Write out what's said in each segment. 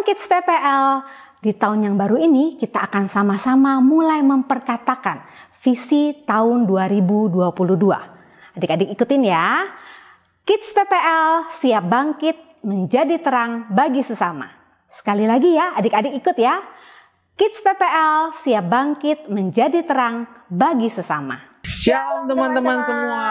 Sahabat Kids PPL, di tahun yang baru ini kita akan sama-sama mulai memperkatakan visi tahun 2022. Adik-adik ikutin ya. Kids PPL siap bangkit menjadi terang bagi sesama. Sekali lagi ya, adik-adik ikut ya. Kids PPL siap bangkit menjadi terang bagi sesama. Shalom teman-teman semua.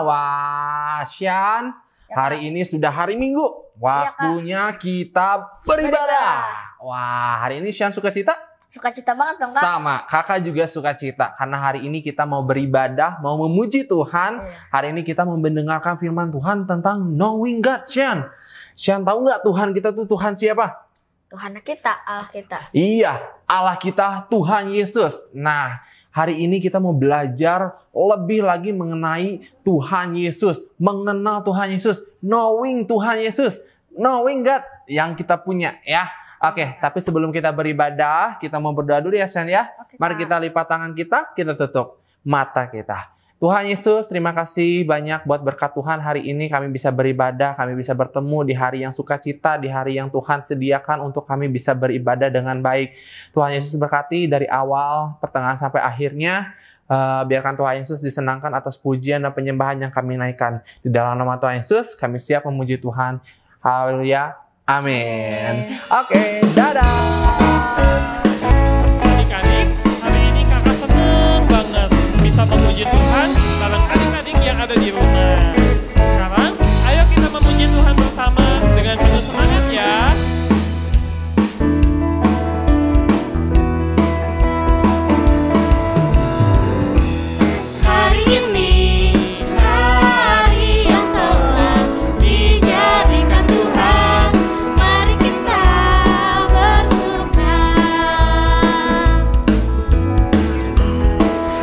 Wah, Shan, hari ini sudah hari Minggu. Waktunya kita beribadah. Wah, hari ini Shan sukacita? Sukacita banget dong, Kak. Sama, kakak juga sukacita. Karena hari ini kita mau beribadah, mau memuji Tuhan. Hari ini kita mau mendengarkan firman Tuhan tentang knowing God, Shan. Shan, tahu nggak Tuhan kita tuh Tuhan siapa? Tuhan kita, Allah kita. Iya, Allah kita Tuhan Yesus. Nah, hari ini kita mau belajar lebih lagi mengenai Tuhan Yesus. Mengenal Tuhan Yesus. Knowing Tuhan Yesus. Knowing God yang kita punya ya. Oke, tapi sebelum kita beribadah, kita mau berdoa dulu ya, Sen ya. Oke, Mari kita lipat tangan kita tutup mata kita. Tuhan Yesus, terima kasih banyak buat berkat Tuhan hari ini kami bisa beribadah, kami bisa bertemu di hari yang sukacita, di hari yang Tuhan sediakan untuk kami bisa beribadah dengan baik. Tuhan Yesus berkati dari awal, pertengahan sampai akhirnya. Biarkan Tuhan Yesus disenangkan atas pujian dan penyembahan yang kami naikkan. Di dalam nama Tuhan Yesus, kami siap memuji Tuhan. Haleluya. Amin. Oke, dadah. Adik-adik, hari ini kakak seneng banget bisa memuji Tuhan bareng adik-adik yang ada di rumah. Sekarang, ayo kita memuji Tuhan bersama dengan penuh semangat ya. Hari ini, hari yang telah dijadikan Tuhan, mari kita bersuka.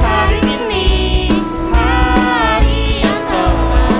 Hari ini, hari yang telah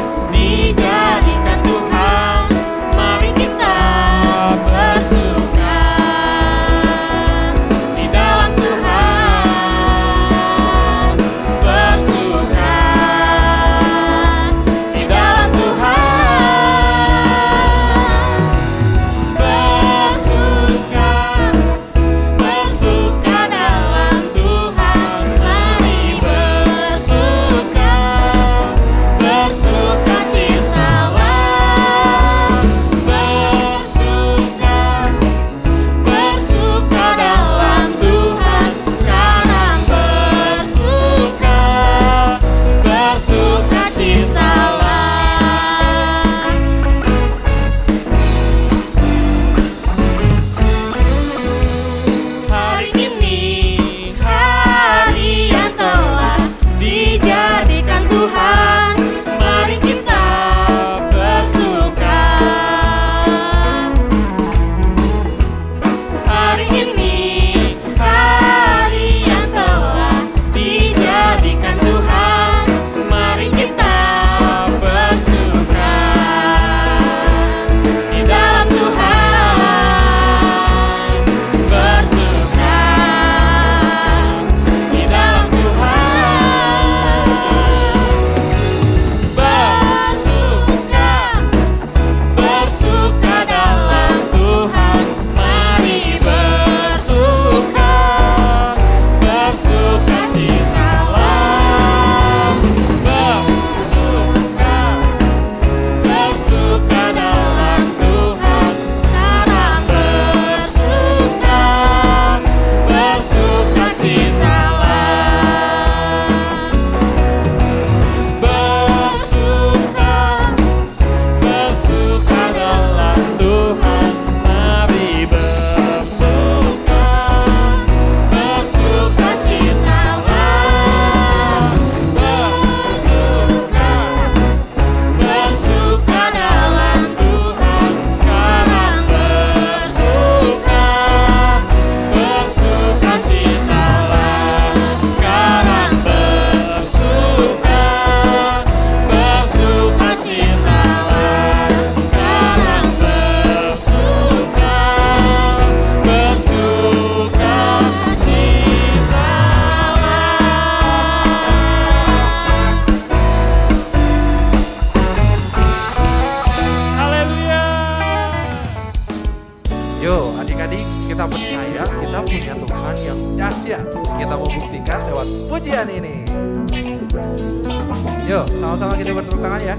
Yuk, sama-sama kita bertepuk tangan ya.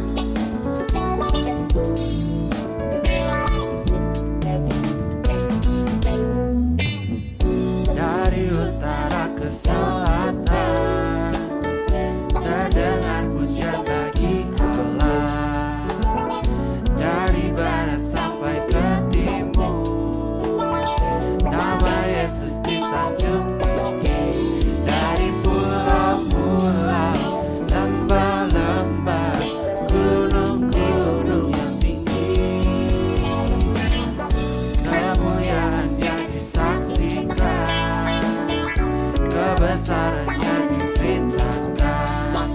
Dari utara ke selatan, terdengar pujian bagi Allah. Dari barat sampai ke timur, nama Yesus disanjung tinggi. Dari pulau-pulau, lembah-lembah, gunung-gunung yang tinggi, kemuliaannya disaksikan, kebesarannya diceritakan.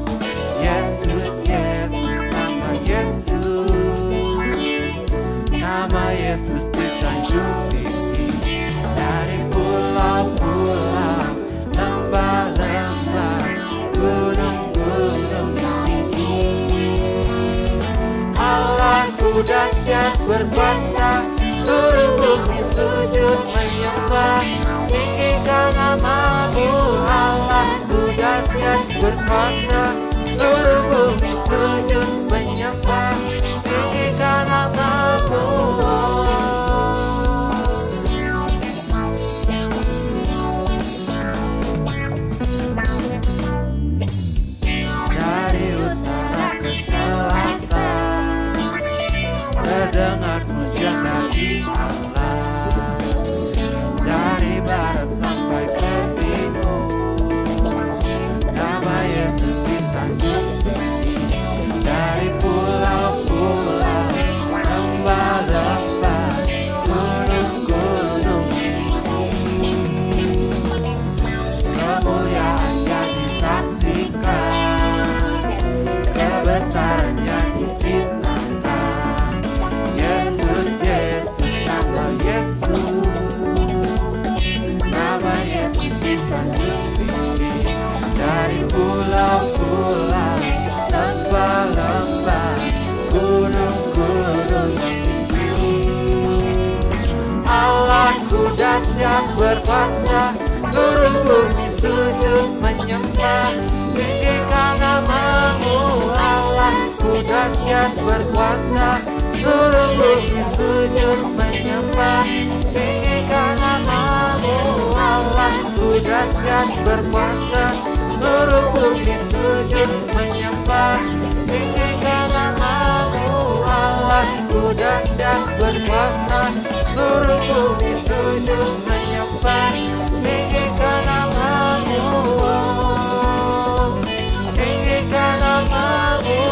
Yesus, Yesus, nama Yesus disanjung tinggi. Dari pulau-pulau, lembah-lembah, gunung-gunung yang tinggi, Allahku dahsyat berkuasa, seluruh bumi sujud menyembah. Tinggikan nama-Mu, Allahku dahsyat berkuasa, seluruh bumi sujud menyembah. Tinggikan nama-Mu. Dari utara ke selatan, terdengar pujian bagi Allah. Dari barat sampai ke timur, nama Yesus disanjung tinggi. Dari pulau-pulau, lembah-lembah, gunung-gunung tinggi, kemuliaannya disaksikan, kebesarannya diceritakan. Yesus, Yesus, nama Yesus disanjung tinggi. Dari pulau-pulau, lembah-lembah, gunung-gunung tinggi, Allahku dahsyat berkuasa, seluruh bumi sujud menyembah. Tinggikan nama-Mu, Allahku dahsyat berkuasa, seluruh bumi sujud menyembah. Tinggikan nama-Mu, Allahku dahsyat berkuasa, seluruh bumi sujud menyembah. Tinggikan nama-Mu, Allahku dahsyat berkuasa, seluruh bumi sujud menyembah. Tinggikan nama-Mu, tinggikan nama-Mu,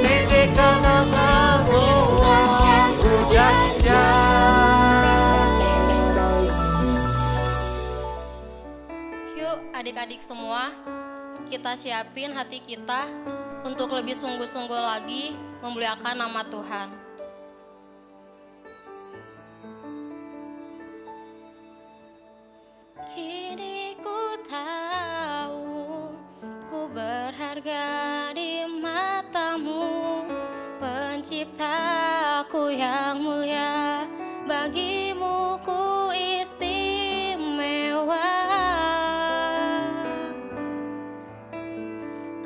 tinggikan nama-Mu, Allahku dahsyat. Yuk adik-adik semua, kita siapin hati kita untuk lebih sungguh-sungguh lagi memuliakan nama Tuhan. Kini ku tahu ku berharga di mata-Mu, Penciptaku yang mulia, bagimu ku istimewa.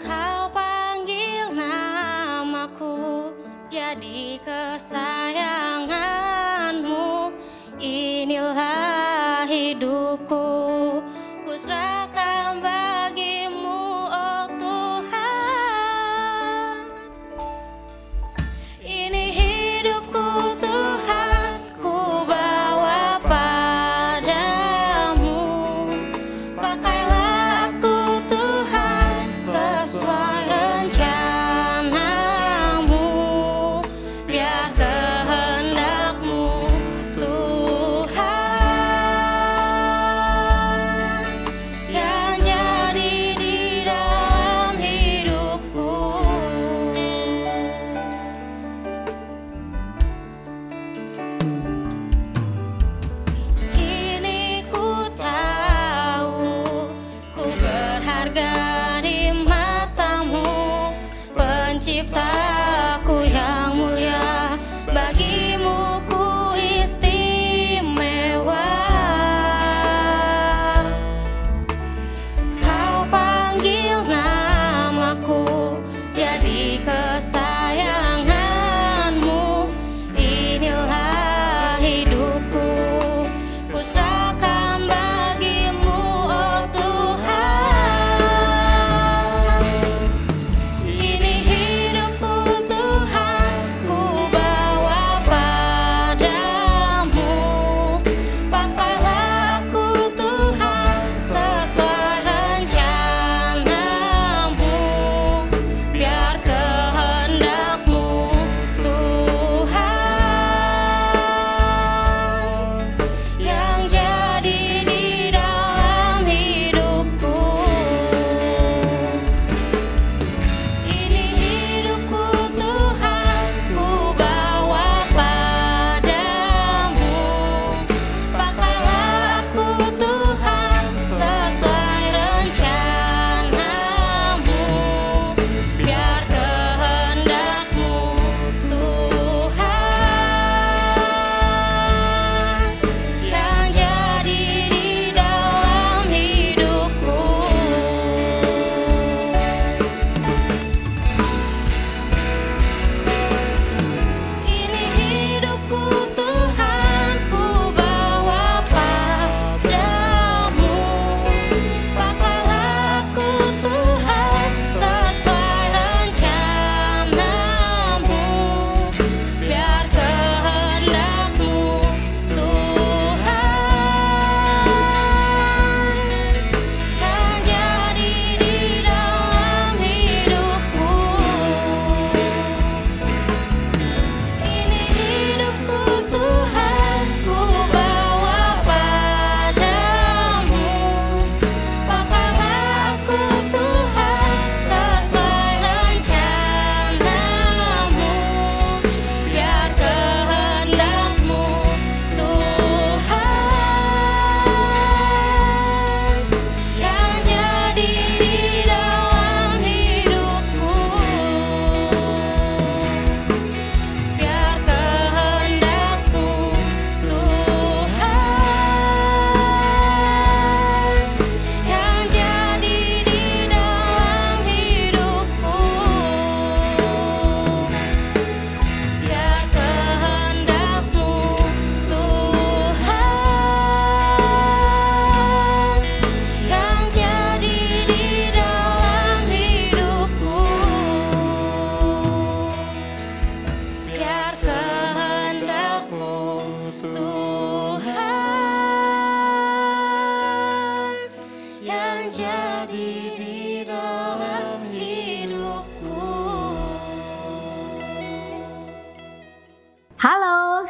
Kau panggil namaku jadi kesayangan-Mu. Inilah hidupku, ku serahkan bagi-Mu, oh Tuhan. Ini hidupku Tuhan, ku bawa padamu. Pakailah aku Tuhan sesuai rencana-Mu. Biar kehendak-Mu Tuhan yang jadi di dalam hidupku. Kini ku tahu ku berharga di mata-Mu, Penciptaku yang mulia, bagimu ku istimewa. Kau panggil nama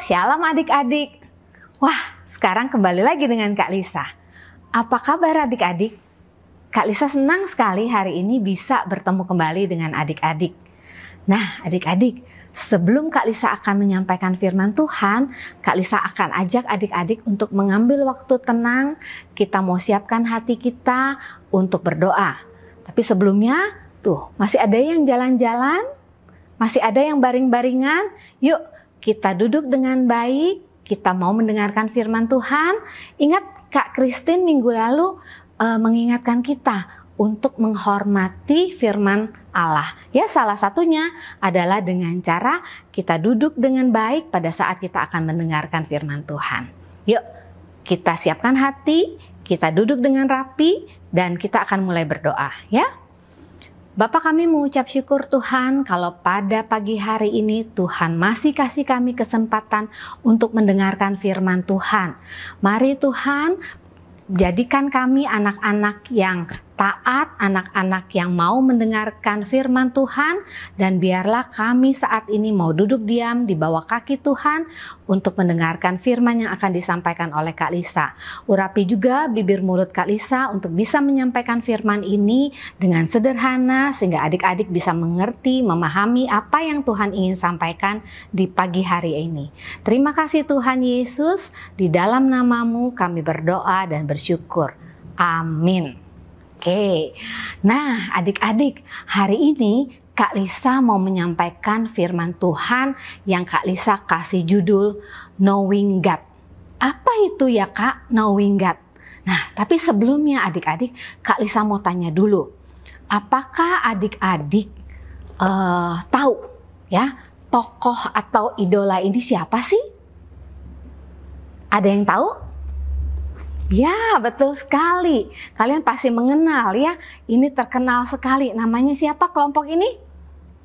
shalom adik-adik. Wah, sekarang kembali lagi dengan Kak Lisa. Apa kabar adik-adik? Kak Lisa senang sekali hari ini bisa bertemu kembali dengan adik-adik. Nah, adik-adik, sebelum Kak Lisa akan menyampaikan firman Tuhan, Kak Lisa akan ajak adik-adik untuk mengambil waktu tenang. Kita mau siapkan hati kita untuk berdoa. Tapi sebelumnya, tuh masih ada yang jalan-jalan, masih ada yang baring-baringan. Yuk, kita duduk dengan baik. Kita mau mendengarkan firman Tuhan. Ingat Kak Christine minggu lalu mengingatkan kita untuk menghormati firman Allah. Ya, salah satunya adalah dengan cara kita duduk dengan baik pada saat kita akan mendengarkan firman Tuhan. Yuk, kita siapkan hati, kita duduk dengan rapi, dan kita akan mulai berdoa ya. Bapak, kami mengucap syukur Tuhan kalau pada pagi hari ini Tuhan masih kasih kami kesempatan untuk mendengarkan firman Tuhan. Mari Tuhan, jadikan kami anak-anak yang taat, anak-anak yang mau mendengarkan firman Tuhan, dan biarlah kami saat ini mau duduk diam di bawah kaki Tuhan untuk mendengarkan firman yang akan disampaikan oleh Kak Lisa. Urapi juga bibir mulut Kak Lisa untuk bisa menyampaikan firman ini dengan sederhana sehingga adik-adik bisa mengerti, memahami apa yang Tuhan ingin sampaikan di pagi hari ini. Terima kasih Tuhan Yesus, di dalam namamu kami berdoa dan bersyukur. Amin. Oke, nah adik-adik, hari ini Kak Lisa mau menyampaikan firman Tuhan yang Kak Lisa kasih judul Knowing God. Apa itu ya Kak, Knowing God? Nah, tapi sebelumnya adik-adik, Kak Lisa mau tanya dulu. Apakah adik-adik tahu ya tokoh atau idola ini siapa sih? Ada yang tahu? Ya, betul sekali. Kalian pasti mengenal ya. Ini terkenal sekali. Namanya siapa kelompok ini?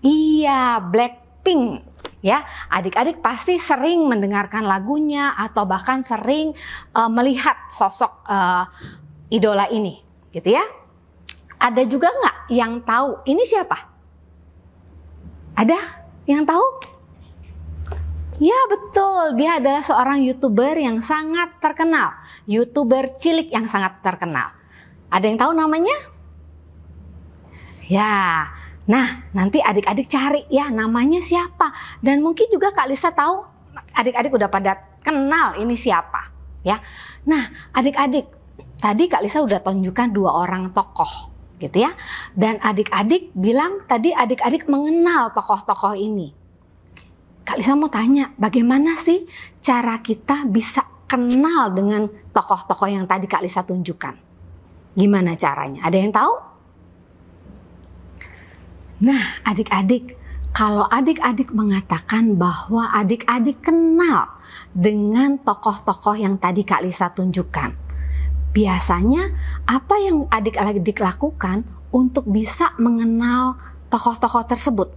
Iya, Blackpink. Ya, adik-adik pasti sering mendengarkan lagunya atau bahkan sering melihat sosok idola ini, gitu ya. Ada juga nggak yang tahu ini siapa? Ada yang tahu? Ya betul, dia adalah seorang YouTuber yang sangat terkenal. YouTuber cilik yang sangat terkenal. Ada yang tahu namanya? Ya, nah nanti adik-adik cari ya namanya siapa. Dan mungkin juga Kak Lisa tahu, adik-adik udah pada kenal ini siapa. Ya, nah adik-adik, tadi Kak Lisa udah tunjukkan 2 orang tokoh gitu ya. Dan adik-adik bilang tadi adik-adik mengenal tokoh-tokoh ini. Kak Lisa mau tanya, bagaimana sih cara kita bisa kenal dengan tokoh-tokoh yang tadi Kak Lisa tunjukkan? Gimana caranya? Ada yang tahu? Nah, adik-adik, kalau adik-adik mengatakan bahwa adik-adik kenal dengan tokoh-tokoh yang tadi Kak Lisa tunjukkan, biasanya apa yang adik-adik lakukan untuk bisa mengenal tokoh-tokoh tersebut?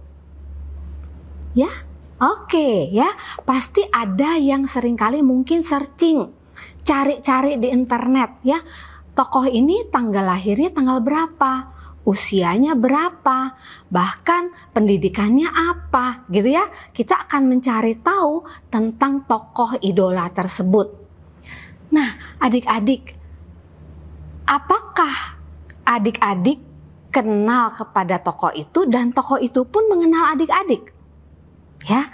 Ya? Oke ya, pasti ada yang seringkali mungkin searching, cari-cari di internet ya. Tokoh ini tanggal lahirnya tanggal berapa, usianya berapa, bahkan pendidikannya apa gitu ya. Kita akan mencari tahu tentang tokoh idola tersebut. Nah adik-adik, apakah adik-adik kenal kepada tokoh itu dan tokoh itu pun mengenal adik-adik? Ya,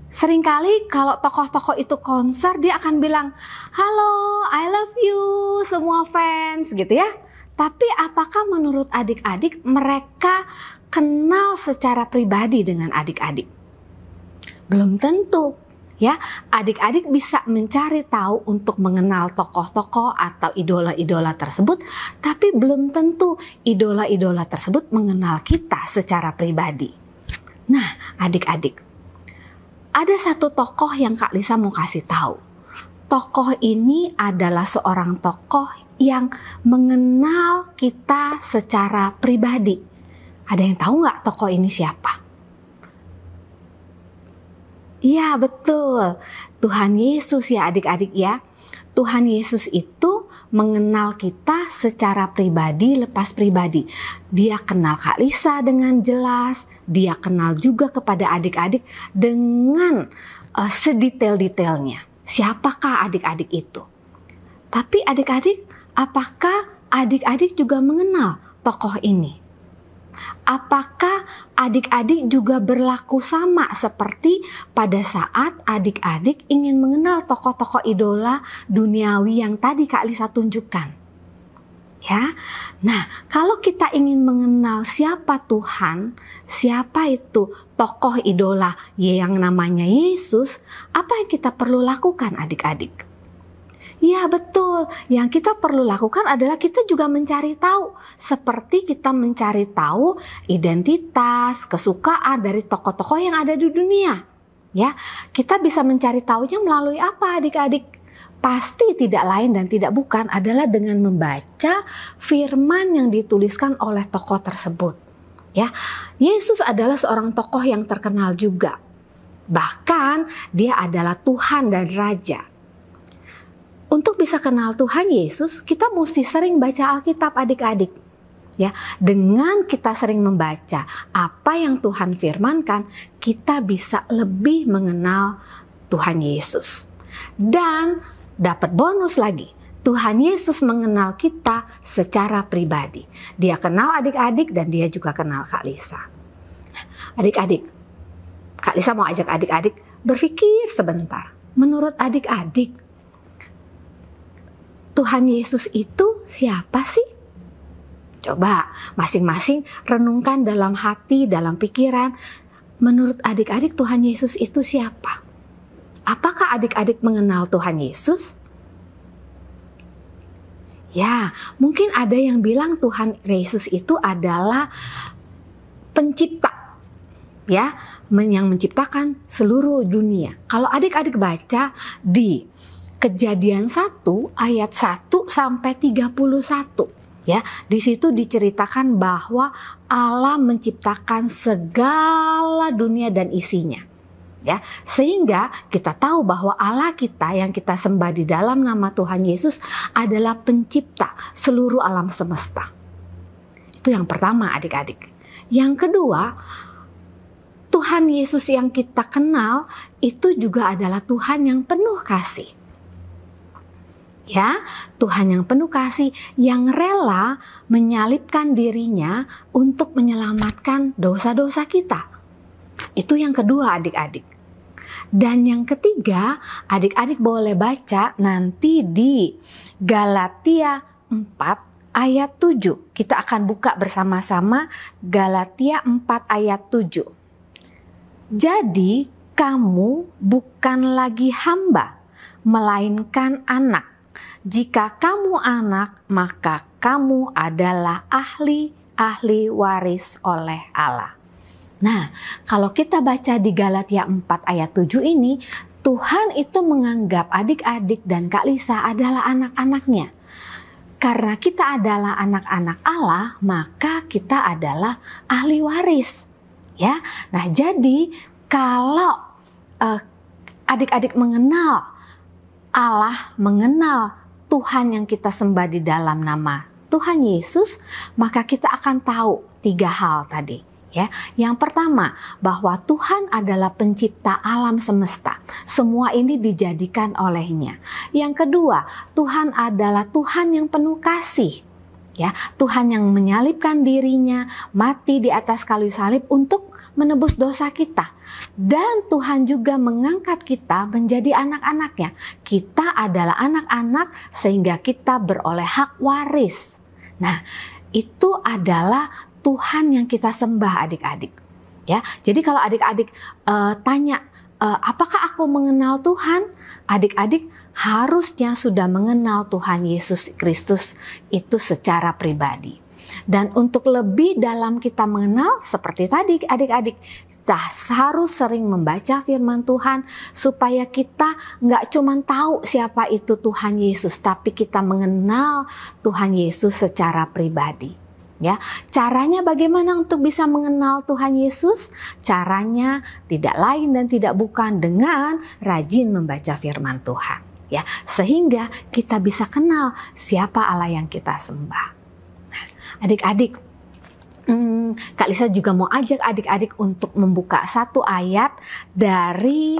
seringkali kalau tokoh-tokoh itu konser dia akan bilang, halo, I love you semua fans gitu ya. Tapi apakah menurut adik-adik mereka kenal secara pribadi dengan adik-adik? Belum tentu ya. Adik-adik bisa mencari tahu untuk mengenal tokoh-tokoh atau idola-idola tersebut, tapi belum tentu idola-idola tersebut mengenal kita secara pribadi. Nah, adik-adik, ada satu tokoh yang Kak Lisa mau kasih tahu. Tokoh ini adalah seorang tokoh yang mengenal kita secara pribadi. Ada yang tahu nggak tokoh ini siapa? Iya betul, Tuhan Yesus ya adik-adik ya. Tuhan Yesus itu mengenal kita secara pribadi lepas pribadi. Dia kenal Kak Lisa dengan jelas, dia kenal juga kepada adik-adik dengan sedetail-detailnya. Siapakah adik-adik itu? Tapi adik-adik, apakah adik-adik juga mengenal tokoh ini? Apakah adik-adik juga berlaku sama seperti pada saat adik-adik ingin mengenal tokoh-tokoh idola duniawi yang tadi Kak Lisa tunjukkan? Ya. Nah, kalau kita ingin mengenal siapa Tuhan, siapa itu tokoh idola yang namanya Yesus, apa yang kita perlu lakukan adik-adik? Ya betul, yang kita perlu lakukan adalah kita juga mencari tahu. Seperti kita mencari tahu identitas, kesukaan dari tokoh-tokoh yang ada di dunia. Ya, kita bisa mencari tahunya melalui apa adik-adik? Pasti tidak lain dan tidak bukan adalah dengan membaca firman yang dituliskan oleh tokoh tersebut. Ya, Yesus adalah seorang tokoh yang terkenal juga. Bahkan dia adalah Tuhan dan Raja. Untuk bisa kenal Tuhan Yesus, kita mesti sering baca Alkitab adik-adik. Ya, dengan kita sering membaca apa yang Tuhan firmankan, kita bisa lebih mengenal Tuhan Yesus. Dan dapat bonus lagi, Tuhan Yesus mengenal kita secara pribadi. Dia kenal adik-adik dan dia juga kenal Kak Lisa. Adik-adik, Kak Lisa mau ajak adik-adik berpikir sebentar. Menurut adik-adik, Tuhan Yesus itu siapa sih? Coba masing-masing renungkan dalam hati, dalam pikiran. Menurut adik-adik Tuhan Yesus itu siapa? Apakah adik-adik mengenal Tuhan Yesus? Ya, mungkin ada yang bilang Tuhan Yesus itu adalah pencipta. Ya, yang menciptakan seluruh dunia. Kalau adik-adik baca di Kejadian 1 ayat 1 sampai 31 ya, di situ diceritakan bahwa Allah menciptakan segala dunia dan isinya. Ya, sehingga kita tahu bahwa Allah kita yang kita sembah di dalam nama Tuhan Yesus adalah pencipta seluruh alam semesta. Itu yang pertama adik-adik. Yang kedua, Tuhan Yesus yang kita kenal itu juga adalah Tuhan yang penuh kasih. Ya, Tuhan yang penuh kasih, yang rela menyalibkan dirinya untuk menyelamatkan dosa-dosa kita. Itu yang kedua adik-adik. Dan yang ketiga, adik-adik boleh baca nanti di Galatia 4 ayat 7. Kita akan buka bersama-sama Galatia 4 ayat 7. Jadi kamu bukan lagi hamba, melainkan anak. Jika kamu anak, maka kamu adalah ahli waris oleh Allah. Nah, kalau kita baca di Galatia 4 ayat 7 ini, Tuhan itu menganggap adik-adik dan Kak Lisa adalah anak-anaknya. Karena kita adalah anak-anak Allah, maka kita adalah ahli waris. Ya, nah jadi kalau adik-adik mengenal Allah, mengenal Tuhan yang kita sembah di dalam nama Tuhan Yesus, maka kita akan tahu 3 hal tadi. Ya, yang pertama bahwa Tuhan adalah pencipta alam semesta. Semua ini dijadikan olehnya. Yang kedua, Tuhan adalah Tuhan yang penuh kasih. Ya, Tuhan yang menyalibkan dirinya, mati di atas kayu salib untuk menebus dosa kita. Dan Tuhan juga mengangkat kita menjadi anak-anaknya. Kita adalah anak-anak sehingga kita beroleh hak waris. Nah, itu adalah Tuhan yang kita sembah adik-adik. Ya, jadi kalau adik-adik tanya, apakah aku mengenal Tuhan? Adik-adik harusnya sudah mengenal Tuhan Yesus Kristus itu secara pribadi. Dan untuk lebih dalam kita mengenal, seperti tadi adik-adik, kita harus sering membaca firman Tuhan supaya kita nggak cuma tahu siapa itu Tuhan Yesus, tapi kita mengenal Tuhan Yesus secara pribadi. Ya, caranya bagaimana untuk bisa mengenal Tuhan Yesus? Caranya tidak lain dan tidak bukan dengan rajin membaca firman Tuhan. ya, sehingga kita bisa kenal siapa Allah yang kita sembah. Nah, adik-adik, Kak Lisa juga mau ajak adik-adik untuk membuka satu ayat dari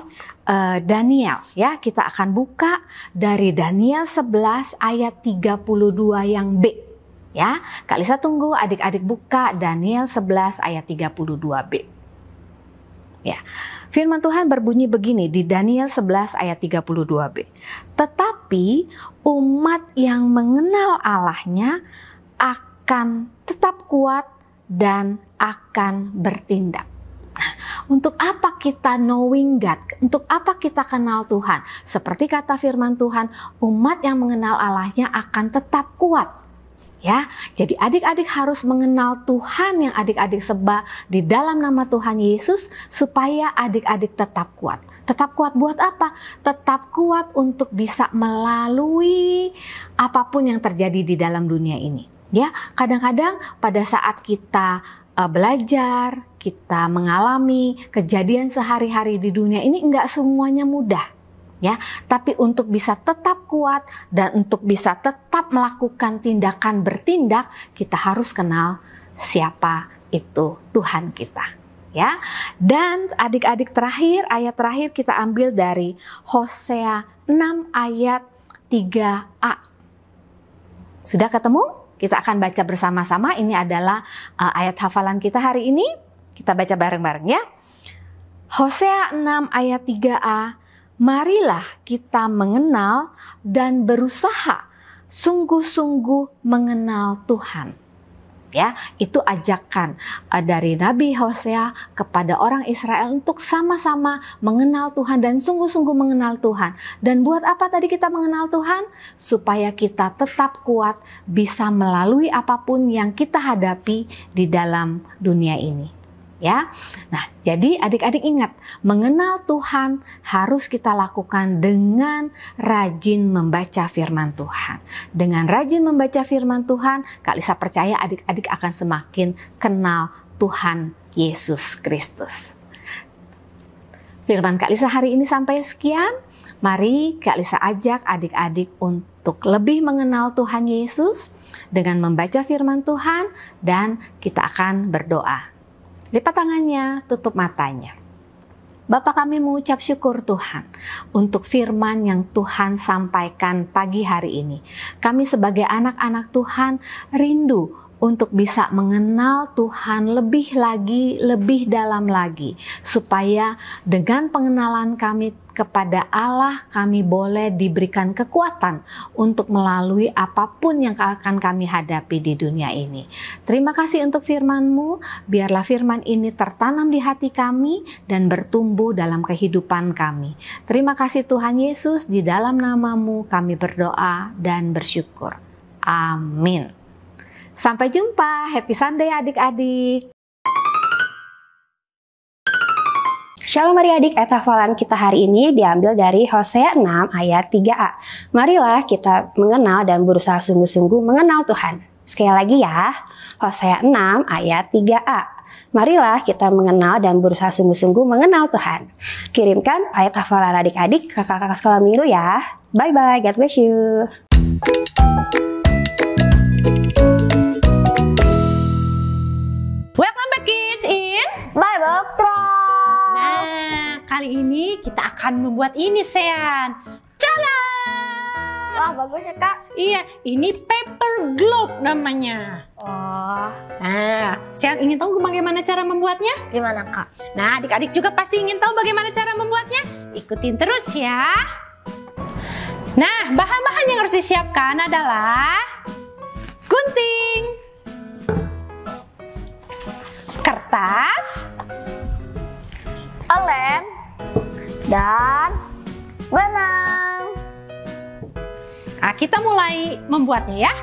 Daniel, ya. Kita akan buka dari Daniel 11 ayat 32 yang B, ya. Kak Lisa tunggu adik-adik buka Daniel 11 ayat 32B. Ya, firman Tuhan berbunyi begini di Daniel 11 ayat 32b. Tetapi umat yang mengenal Allahnya akan tetap kuat dan akan bertindak. Nah, untuk apa kita knowing God? Untuk apa kita kenal Tuhan? Seperti kata firman Tuhan, umat yang mengenal Allahnya akan tetap kuat. Ya, jadi adik-adik harus mengenal Tuhan yang adik-adik sembah di dalam nama Tuhan Yesus supaya adik-adik tetap kuat. Tetap kuat buat apa? Tetap kuat untuk bisa melalui apapun yang terjadi di dalam dunia ini. Ya, kadang-kadang pada saat kita belajar, kita mengalami kejadian sehari-hari di dunia ini enggak semuanya mudah. Ya, tapi untuk bisa tetap kuat dan untuk bisa tetap melakukan tindakan bertindak, kita harus kenal siapa itu Tuhan kita. Ya, dan adik-adik ayat terakhir kita ambil dari Hosea 6 ayat 3a. Sudah ketemu? Kita akan baca bersama-sama. Ini adalah ayat hafalan kita hari ini. Kita baca bareng-bareng ya. Hosea 6 ayat 3a. Marilah kita mengenal dan berusaha sungguh-sungguh mengenal Tuhan. Ya, itu ajakan dari Nabi Hosea kepada orang Israel untuk sama-sama mengenal Tuhan dan sungguh-sungguh mengenal Tuhan. Dan buat apa tadi kita mengenal Tuhan? Supaya kita tetap kuat bisa melalui apapun yang kita hadapi di dalam dunia ini. Ya, nah jadi adik-adik ingat, mengenal Tuhan harus kita lakukan dengan rajin membaca firman Tuhan. Dengan rajin membaca firman Tuhan, Kak Lisa percaya adik-adik akan semakin kenal Tuhan Yesus Kristus. Firman Kak Lisa hari ini sampai sekian. Mari Kak Lisa ajak adik-adik untuk lebih mengenal Tuhan Yesus dengan membaca firman Tuhan, dan kita akan berdoa. Lipat tangannya, tutup matanya. Bapa, kami mengucap syukur Tuhan untuk firman yang Tuhan sampaikan pagi hari ini. Kami sebagai anak-anak Tuhan rindu untuk bisa mengenal Tuhan lebih lagi, lebih dalam lagi. Supaya dengan pengenalan kami kepada Allah, kami boleh diberikan kekuatan untuk melalui apapun yang akan kami hadapi di dunia ini. Terima kasih untuk firman-Mu, biarlah firman ini tertanam di hati kami dan bertumbuh dalam kehidupan kami. Terima kasih Tuhan Yesus, di dalam nama-Mu kami berdoa dan bersyukur. Amin. Sampai jumpa, happy Sunday adik-adik. Shalom adik-adik, ayat hafalan kita hari ini diambil dari Hosea 6 ayat 3a. Marilah kita mengenal dan berusaha sungguh-sungguh mengenal Tuhan. Sekali lagi ya, Hosea 6 ayat 3a. Marilah kita mengenal dan berusaha sungguh-sungguh mengenal Tuhan. Kirimkan ayat hafalan adik-adik ke kakak-kakak sekolah minggu ya. Bye-bye, God bless you. Welcome back kids in Bible Class. Nah, kali ini kita akan membuat ini, Sean. Wah, bagus ya Kak. Iya, ini paper globe namanya. Wah, Nah, Sean ingin tahu bagaimana cara membuatnya? gimana Kak? Nah, adik-adik juga pasti ingin tahu bagaimana cara membuatnya. Ikutin terus ya. Nah, bahan-bahan yang harus disiapkan adalah gunting, kertas, lem, dan benang. Nah, kita mulai membuatnya ya.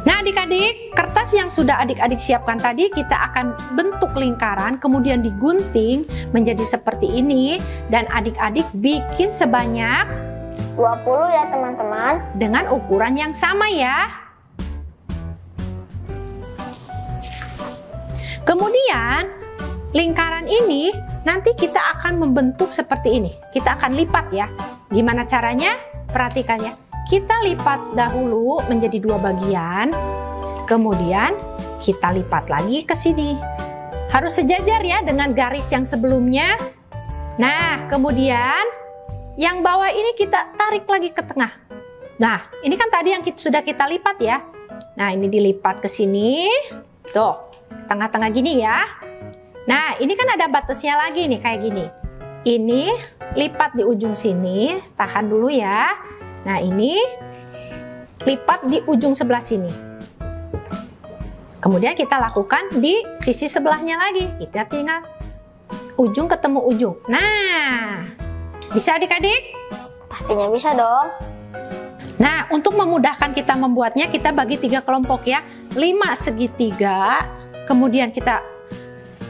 Nah, adik-adik, kertas yang sudah adik-adik siapkan tadi kita akan bentuk lingkaran, kemudian digunting menjadi seperti ini, dan adik-adik bikin sebanyak 20 ya teman-teman. dengan ukuran yang sama ya. Kemudian lingkaran ini nanti kita akan membentuk seperti ini. Kita akan lipat ya. Gimana caranya? Perhatikan ya. Kita lipat dahulu menjadi 2 bagian. Kemudian kita lipat lagi ke sini. Harus sejajar ya dengan garis yang sebelumnya. Nah, kemudian yang bawah ini kita tarik lagi ke tengah. Nah, ini kan tadi yang sudah kita lipat ya. Nah, ini dilipat ke sini. Tuh, tengah-tengah gini ya. Nah, ini kan ada batasnya lagi nih, kayak gini. Ini lipat di ujung sini, tahan dulu ya. Nah, ini lipat di ujung sebelah sini. Kemudian kita lakukan di sisi sebelahnya lagi. Kita tinggal ujung ketemu ujung. Nah, bisa adik-adik? Pastinya bisa dong. Nah, untuk memudahkan kita membuatnya, kita bagi 3 kelompok ya. 5 segitiga, kemudian kita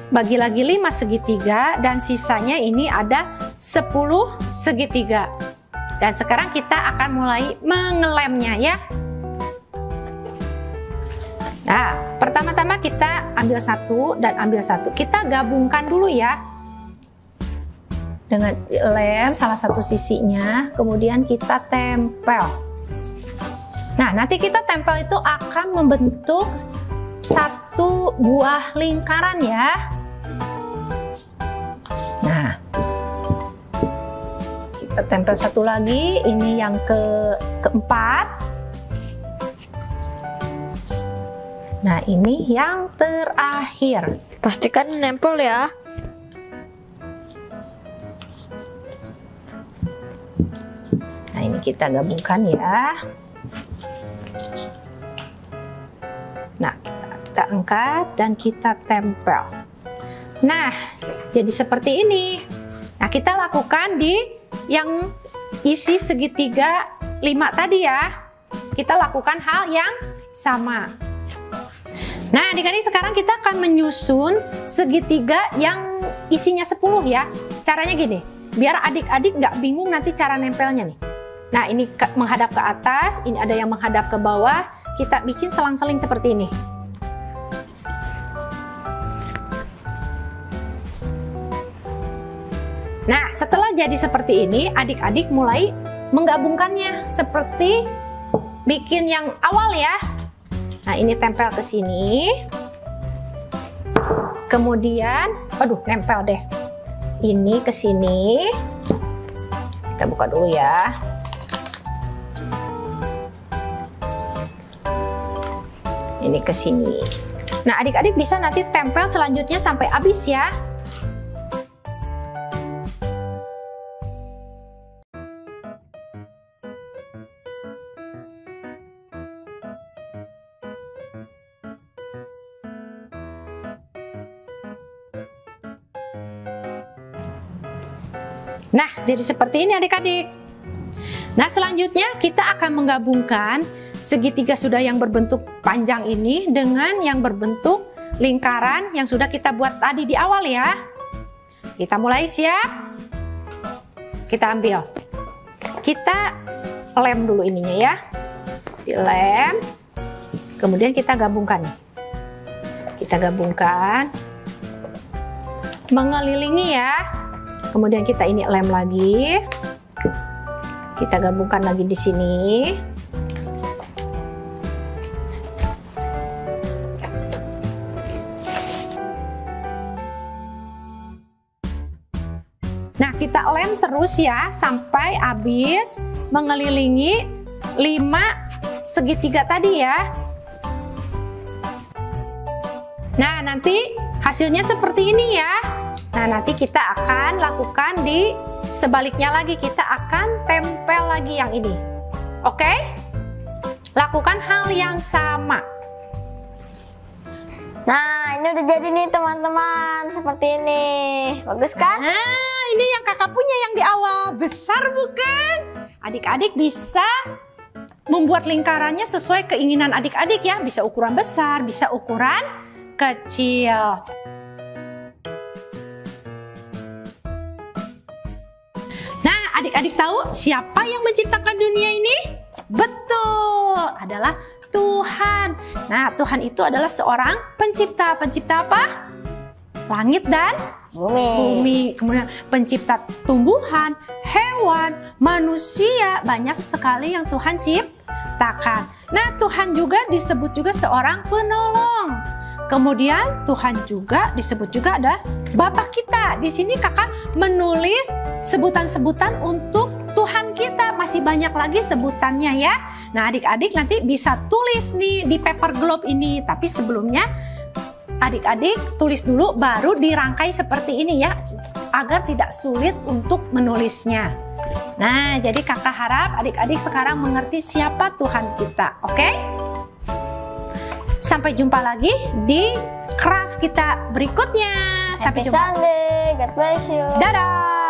bagi lagi 5 segitiga, dan sisanya ini ada 10 segitiga. Dan sekarang kita akan mulai mengelemnya ya. Nah, pertama-tama kita ambil 1 dan ambil 1. Kita gabungkan dulu ya. Dengan lem salah satu sisinya, kemudian kita tempel. Nah, nanti kita tempel itu akan membentuk satu buah lingkaran ya. Nah, kita tempel satu lagi, ini yang keempat. Nah, ini yang terakhir. Pastikan nempel ya. Nah, ini kita gabungkan ya. Nah, kita angkat dan kita tempel. Nah, jadi seperti ini. Nah, kita lakukan di yang isi segitiga 5 tadi ya. Kita lakukan hal yang sama. Nah, adik-adik, sekarang kita akan menyusun segitiga yang isinya 10 ya. Caranya gini, biar adik-adik nggak bingung nanti cara nempelnya nih. Nah, ini menghadap ke atas, ini ada yang menghadap ke bawah. Kita bikin selang-seling seperti ini. Nah, setelah jadi seperti ini, adik-adik mulai menggabungkannya seperti bikin yang awal ya. Nah, ini tempel ke sini. Kemudian, aduh, nempel deh. Ini ke sini. Kita buka dulu ya. Ini ke sini. Nah, adik-adik bisa nanti tempel selanjutnya sampai habis ya. Nah, jadi seperti ini adik-adik. Nah, selanjutnya kita akan menggabungkan segitiga sudah yang berbentuk panjang ini dengan yang berbentuk lingkaran yang sudah kita buat tadi di awal ya. Kita mulai, siap? Kita ambil. Kita lem dulu ininya ya. Dilem. Kemudian kita gabungkan. Kita gabungkan. Mengelilingi ya. Kemudian kita ini lem lagi. Kita gabungkan lagi di sini. Nah, kita lem terus ya sampai habis mengelilingi 5 segitiga tadi ya. Nah, nanti hasilnya seperti ini ya. Nah, nanti kita akan lakukan di sebaliknya lagi. Kita akan tempel lagi yang ini. Oke? Lakukan hal yang sama. Nah, ini udah jadi nih teman-teman. Seperti ini. Bagus kan? Nah, ini yang kakak punya yang di awal. Besar bukan? Adik-adik bisa membuat lingkarannya sesuai keinginan adik-adik ya. Bisa ukuran besar, bisa ukuran kecil. Adik-adik tahu siapa yang menciptakan dunia ini? Betul, adalah Tuhan. Nah, Tuhan itu adalah seorang pencipta. Pencipta apa? langit dan bumi. Kemudian pencipta tumbuhan, hewan, manusia, banyak sekali yang Tuhan ciptakan. Nah, Tuhan juga disebut juga seorang penolong. Kemudian Tuhan juga disebut juga ada Bapa kita. Di sini kakak menulis sebutan-sebutan untuk Tuhan kita. Masih banyak lagi sebutannya ya. Nah, adik-adik nanti bisa tulis nih di paper globe ini. Tapi sebelumnya adik-adik tulis dulu baru dirangkai seperti ini ya, agar tidak sulit untuk menulisnya. Nah, jadi kakak harap adik-adik sekarang mengerti siapa Tuhan kita, oke? Sampai jumpa lagi di craft kita berikutnya. Sampai jumpa. Sunday. God bless you. Dadah.